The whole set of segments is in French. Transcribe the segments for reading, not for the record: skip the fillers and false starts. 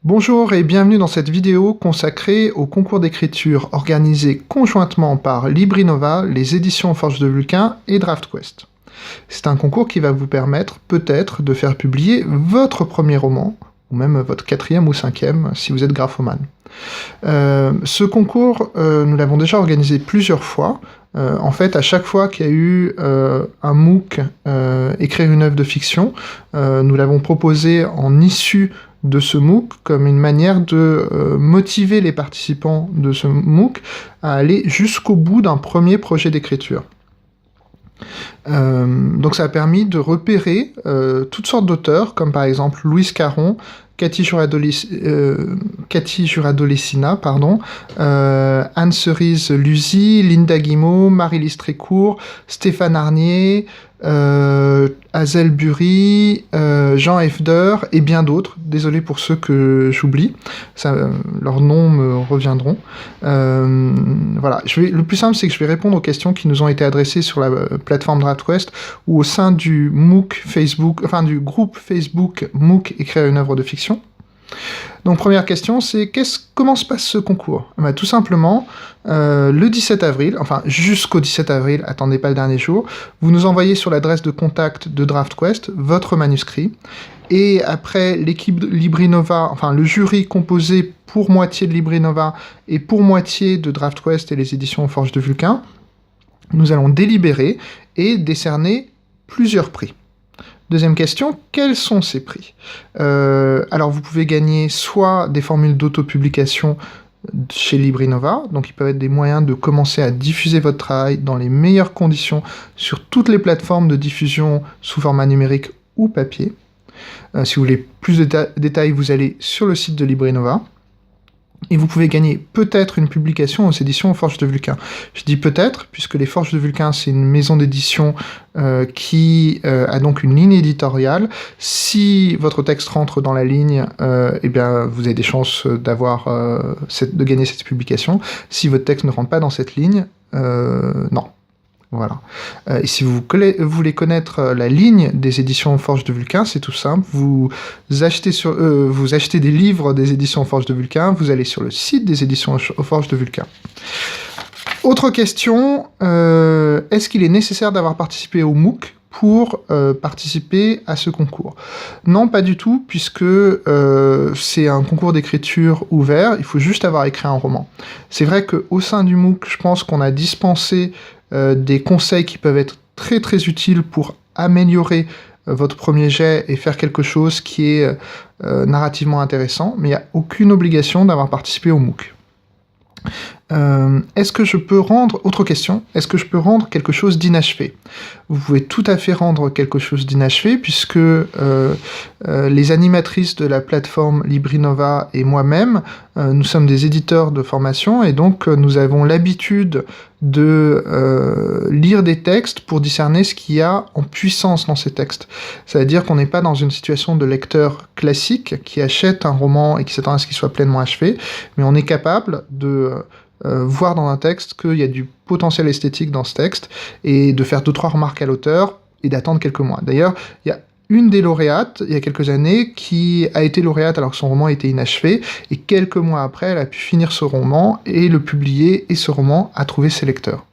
Bonjour et bienvenue dans cette vidéo consacrée au concours d'écriture organisé conjointement par Librinova, les éditions Forge de Vulcain et DraftQuest. C'est un concours qui va vous permettre peut-être de faire publier votre premier roman, ou même votre 4e ou 5e si vous êtes graphomane. Ce concours, nous l'avons déjà organisé plusieurs fois. En fait, à chaque fois qu'il y a eu un MOOC écrire une œuvre de fiction, nous l'avons proposé en issue de ce MOOC comme une manière de motiver les participants de ce MOOC à aller jusqu'au bout d'un premier projet d'écriture. Donc ça a permis de repérer toutes sortes d'auteurs, comme par exemple Louise Caron, Cathy Juradolesina, Anne-Cerise Luzy, Linda Guimau, Marie-Lise Trécourt, Stéphane Arnier, Hazel Bury, Jean Hefder et bien d'autres. Désolé pour ceux que j'oublie, leurs noms me reviendront. Voilà. Le plus simple, c'est que je vais répondre aux questions qui nous ont été adressées sur la plateforme DraftQuest ou au sein du MOOC Facebook, enfin du groupe Facebook MOOC écrire une œuvre de fiction. Donc première question, c'est comment se passe ce concours ? Tout simplement, le 17 avril, enfin jusqu'au 17 avril, attendez pas le dernier jour, vous nous envoyez sur l'adresse de contact de DraftQuest votre manuscrit, et après l'équipe Librinova, enfin le jury composé pour moitié de Librinova et pour moitié de DraftQuest et les éditions Forge de Vulcain, nous allons délibérer et décerner plusieurs prix. Deuxième question, quels sont ces prix ? Alors vous pouvez gagner soit des formules d'autopublication chez Librinova, donc ils peuvent être des moyens de commencer à diffuser votre travail dans les meilleures conditions sur toutes les plateformes de diffusion sous format numérique ou papier. Si vous voulez plus de détails, vous allez sur le site de Librinova. Et vous pouvez gagner peut-être une publication aux éditions Forge de Vulcain. Je dis peut-être, puisque les Forges de Vulcain, c'est une maison d'édition qui a donc une ligne éditoriale. Si votre texte rentre dans la ligne, eh bien, vous avez des chances de gagner cette publication. Si votre texte ne rentre pas dans cette ligne, non. Voilà. Et si vous voulez connaître la ligne des éditions Forge de Vulcain, c'est tout simple. Vous achetez des livres des éditions Forge de Vulcain, vous allez sur le site des éditions Forge de Vulcain. Autre question, est-ce qu'il est nécessaire d'avoir participé au MOOC pour participer à ce concours? Non, pas du tout, puisque c'est un concours d'écriture ouvert, il faut juste avoir écrit un roman. C'est vrai qu'au sein du MOOC, je pense qu'on a dispensé des conseils qui peuvent être très très utiles pour améliorer votre premier jet et faire quelque chose qui est narrativement intéressant, mais il n'y a aucune obligation d'avoir participé au MOOC. Est-ce que je peux rendre... Autre question, est-ce que je peux rendre quelque chose d'inachevé ? Vous pouvez tout à fait rendre quelque chose d'inachevé, puisque les animatrices de la plateforme Librinova et moi-même, nous sommes des éditeurs de formation, et donc nous avons l'habitude de lire des textes pour discerner ce qu'il y a en puissance dans ces textes. Ça veut dire qu'on n'est pas dans une situation de lecteur classique qui achète un roman et qui s'attend à ce qu'il soit pleinement achevé, mais on est capable de voir dans un texte qu'il y a du potentiel esthétique dans ce texte, et de faire 2-3 remarques à l'auteur, et d'attendre quelques mois. D'ailleurs, il y a une des lauréates, il y a quelques années, qui a été lauréate alors que son roman était inachevé, et quelques mois après, elle a pu finir ce roman, et le publier, et ce roman a trouvé ses lecteurs.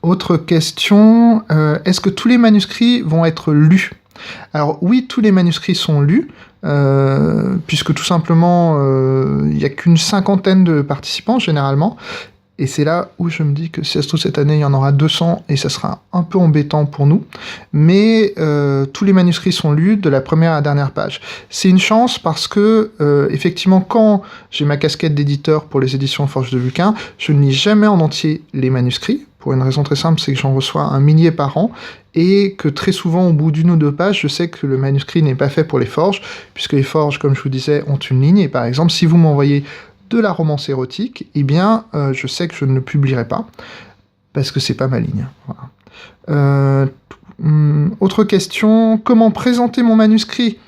Autre question, est-ce que tous les manuscrits vont être lus ? Alors oui, tous les manuscrits sont lus, puisque tout simplement, il n'y a qu'une 50aine de participants généralement, et c'est là où je me dis que si ça se trouve cette année, il y en aura 200, et ça sera un peu embêtant pour nous, mais tous les manuscrits sont lus de la première à la dernière page. C'est une chance parce que, effectivement, quand j'ai ma casquette d'éditeur pour les éditions Forge de Vulcain, je ne lis jamais en entier les manuscrits, pour une raison très simple, c'est que j'en reçois 1 millier par an, et que très souvent, au bout d'1 ou 2 pages, je sais que le manuscrit n'est pas fait pour les forges, puisque les forges, comme je vous disais, ont une ligne, et par exemple, si vous m'envoyez de la romance érotique, eh bien, je sais que je ne le publierai pas, parce que c'est pas ma ligne. Voilà. Autre question, comment présenter mon manuscrit ?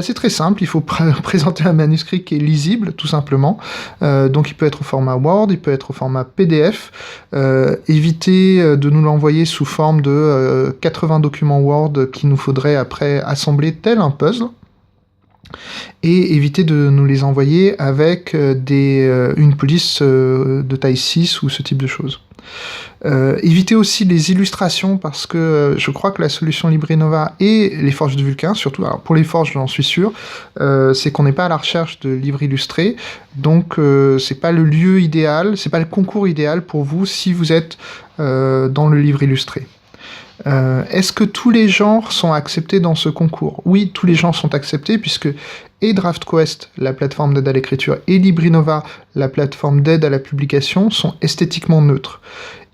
C'est très simple, il faut présenter un manuscrit qui est lisible, tout simplement. Donc il peut être au format Word, il peut être au format PDF. Évitez de nous l'envoyer sous forme de 80 documents Word qu'il nous faudrait après assembler tel un puzzle. et évitez de nous les envoyer avec une police de taille 6 ou ce type de choses. Évitez aussi les illustrations parce que je crois que la solution LibriNova et les forges de Vulcain, surtout, alors pour les forges j'en suis sûr, c'est qu'on n'est pas à la recherche de livres illustrés, donc c'est pas le lieu idéal, c'est pas le concours idéal pour vous si vous êtes dans le livre illustré. Est-ce que tous les genres sont acceptés dans ce concours? Oui, tous les genres sont acceptés puisque et DraftQuest, la plateforme d'aide à l'écriture, et LibriNova, la plateforme d'aide à la publication, sont esthétiquement neutres.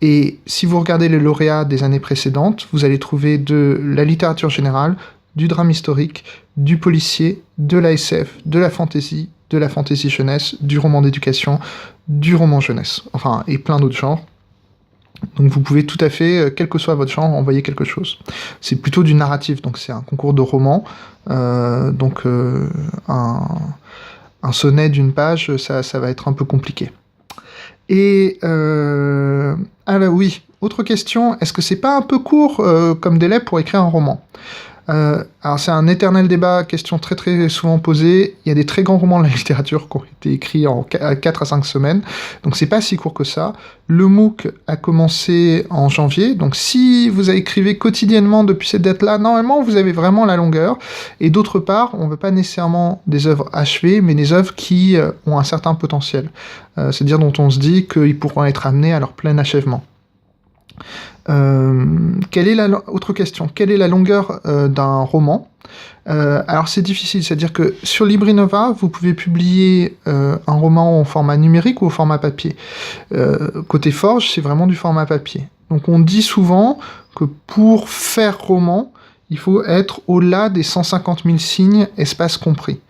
Et si vous regardez les lauréats des années précédentes, vous allez trouver de la littérature générale, du drame historique, du policier, de la SF, de la fantasy jeunesse, du roman d'éducation, du roman jeunesse, enfin, et plein d'autres genres. Donc vous pouvez tout à fait, quel que soit votre genre, envoyer quelque chose. C'est plutôt du narratif, donc c'est un concours de roman, donc un sonnet d'une page, ça va être un peu compliqué. Et alors oui, autre question, est-ce que c'est pas un peu court comme délai pour écrire un roman ? Alors c'est un éternel débat, question très très souvent posée. Il y a des très grands romans de la littérature qui ont été écrits en 4 à 5 semaines, donc c'est pas si court que ça. Le MOOC a commencé en janvier, donc si vous écrivez quotidiennement depuis cette date-là, normalement vous avez vraiment la longueur. Et d'autre part, on veut pas nécessairement des œuvres achevées, mais des œuvres qui ont un certain potentiel, c'est-à-dire dont on se dit qu'ils pourront être amenés à leur plein achèvement. Autre question, quelle est la longueur d'un roman ? Alors c'est difficile, c'est-à-dire que sur LibriNova, vous pouvez publier un roman en format numérique ou au format papier. Côté Forge, c'est vraiment du format papier. Donc on dit souvent que pour faire roman, il faut être au-delà des 150 000 signes, espace compris.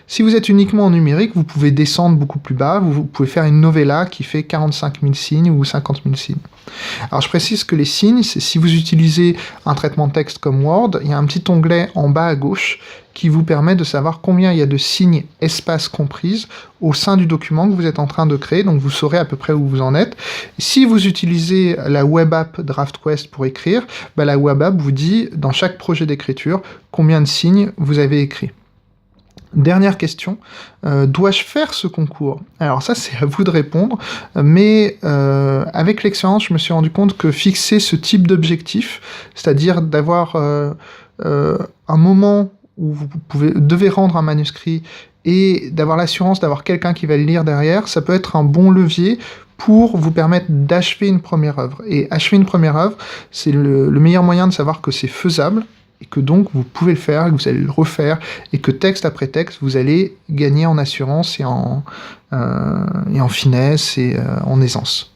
Si vous êtes uniquement en numérique, vous pouvez descendre beaucoup plus bas, vous pouvez faire une novella qui fait 45 000 signes ou 50 000 signes. Alors je précise que les signes, c'est si vous utilisez un traitement de texte comme Word, il y a un petit onglet en bas à gauche qui vous permet de savoir combien il y a de signes, espace comprise, au sein du document que vous êtes en train de créer, donc vous saurez à peu près où vous en êtes. Si vous utilisez la web app DraftQuest pour écrire, la web app vous dit, dans chaque projet d'écriture, combien de signes vous avez écrit. Dernière question, dois-je faire ce concours ? Alors ça, c'est à vous de répondre, mais avec l'expérience, je me suis rendu compte que fixer ce type d'objectif, c'est-à-dire d'avoir un moment où vous devez rendre un manuscrit et d'avoir l'assurance d'avoir quelqu'un qui va le lire derrière, ça peut être un bon levier pour vous permettre d'achever une première œuvre. Et achever une première œuvre, c'est le meilleur moyen de savoir que c'est faisable, et que donc vous pouvez le faire, que vous allez le refaire, et que texte après texte, vous allez gagner en assurance et en finesse et en aisance.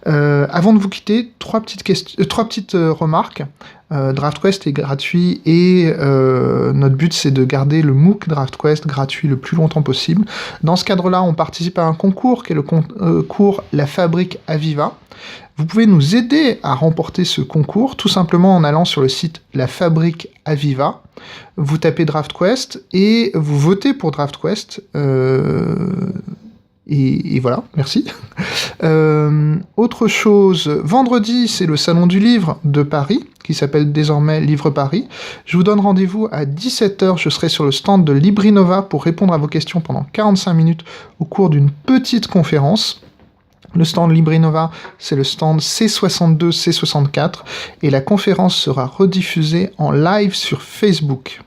Avant de vous quitter, trois petites remarques. DraftQuest est gratuit et notre but c'est de garder le MOOC DraftQuest gratuit le plus longtemps possible. Dans ce cadre-là, on participe à un concours qui est le concours La Fabrique Aviva. Vous pouvez nous aider à remporter ce concours tout simplement en allant sur le site La Fabrique Aviva. Vous tapez DraftQuest et vous votez pour DraftQuest. Et voilà, merci. Autre chose, vendredi, c'est le Salon du Livre de Paris, qui s'appelle désormais Livre Paris. Je vous donne rendez-vous à 17h, je serai sur le stand de LibriNova pour répondre à vos questions pendant 45 minutes au cours d'une petite conférence. Le stand LibriNova, c'est le stand C62, C64, et la conférence sera rediffusée en live sur Facebook.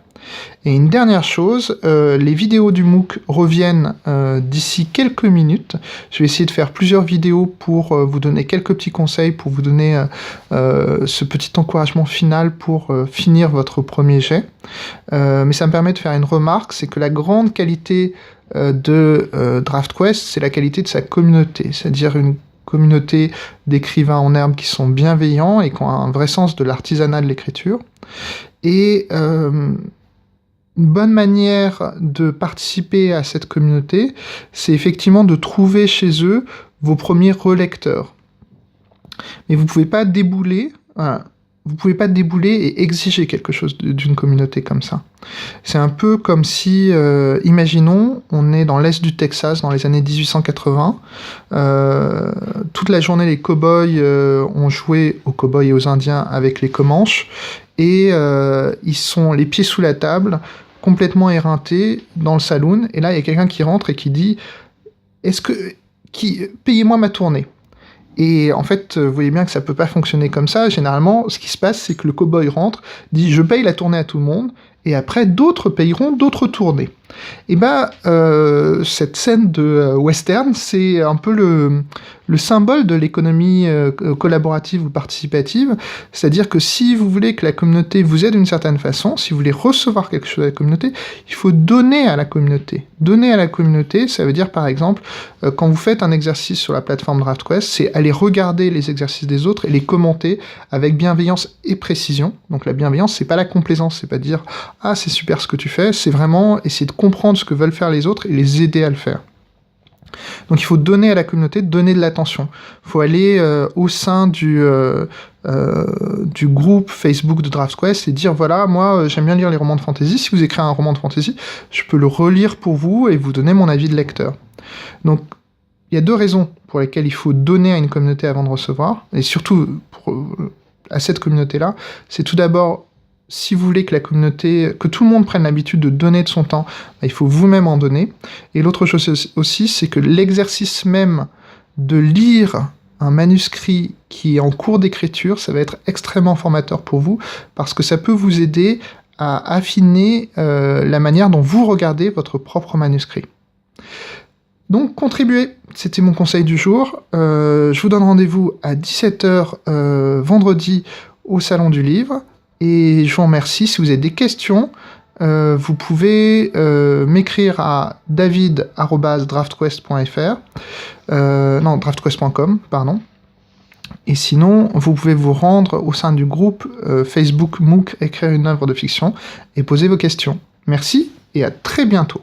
Et une dernière chose, les vidéos du MOOC reviennent d'ici quelques minutes. Je vais essayer de faire plusieurs vidéos pour vous donner quelques petits conseils, pour vous donner ce petit encouragement final pour finir votre premier jet. Mais ça me permet de faire une remarque, c'est que la grande qualité de DraftQuest, c'est la qualité de sa communauté, c'est-à-dire une communauté d'écrivains en herbe qui sont bienveillants et qui ont un vrai sens de l'artisanat de l'écriture. Et une bonne manière de participer à cette communauté, c'est effectivement de trouver chez eux vos premiers relecteurs. Mais vous pouvez pas débouler, voilà, vous pouvez pas débouler et exiger quelque chose d'une communauté comme ça. C'est un peu comme si, imaginons, on est dans l'est du Texas dans les années 1880, toute la journée les cow-boys ont joué aux cow-boys et aux indiens avec les Comanches, et ils sont les pieds sous la table complètement éreinté dans le saloon, et là il y a quelqu'un qui rentre et qui dit payez-moi ma tournée. Et en fait, vous voyez bien que ça peut pas fonctionner comme ça. Généralement, ce qui se passe, c'est que le cow-boy rentre, dit je paye la tournée à tout le monde, et après d'autres payeront d'autres tournées. Et cette scène de western, c'est un peu le symbole de l'économie collaborative ou participative, c'est-à-dire que si vous voulez que la communauté vous aide d'une certaine façon, si vous voulez recevoir quelque chose de la communauté, il faut donner à la communauté. Donner à la communauté, ça veut dire par exemple, quand vous faites un exercice sur la plateforme DraftQuest, c'est aller regarder les exercices des autres et les commenter avec bienveillance et précision. Donc la bienveillance, c'est pas la complaisance, c'est pas dire « Ah, c'est super ce que tu fais », c'est vraiment essayer de comprendre ce que veulent faire les autres et les aider à le faire. Donc il faut donner à la communauté, donner de l'attention. Il faut aller au sein du groupe Facebook de DraftQuest et dire voilà, moi j'aime bien lire les romans de fantasy, si vous écrivez un roman de fantasy, je peux le relire pour vous et vous donner mon avis de lecteur. Donc il y a deux raisons pour lesquelles il faut donner à une communauté avant de recevoir, et surtout à cette communauté-là, c'est tout d'abord, si vous voulez que la communauté, que tout le monde prenne l'habitude de donner de son temps, il faut vous-même en donner. Et l'autre chose aussi, c'est que l'exercice même de lire un manuscrit qui est en cours d'écriture, ça va être extrêmement formateur pour vous, parce que ça peut vous aider à affiner la manière dont vous regardez votre propre manuscrit. Donc, contribuez, c'était mon conseil du jour. Je vous donne rendez-vous à 17h vendredi au Salon du Livre. Et je vous remercie. Si vous avez des questions, vous pouvez m'écrire à david@draftquest.fr, draftquest.com, pardon. Et sinon, vous pouvez vous rendre au sein du groupe Facebook MOOC Écrire une œuvre de fiction et poser vos questions. Merci et à très bientôt.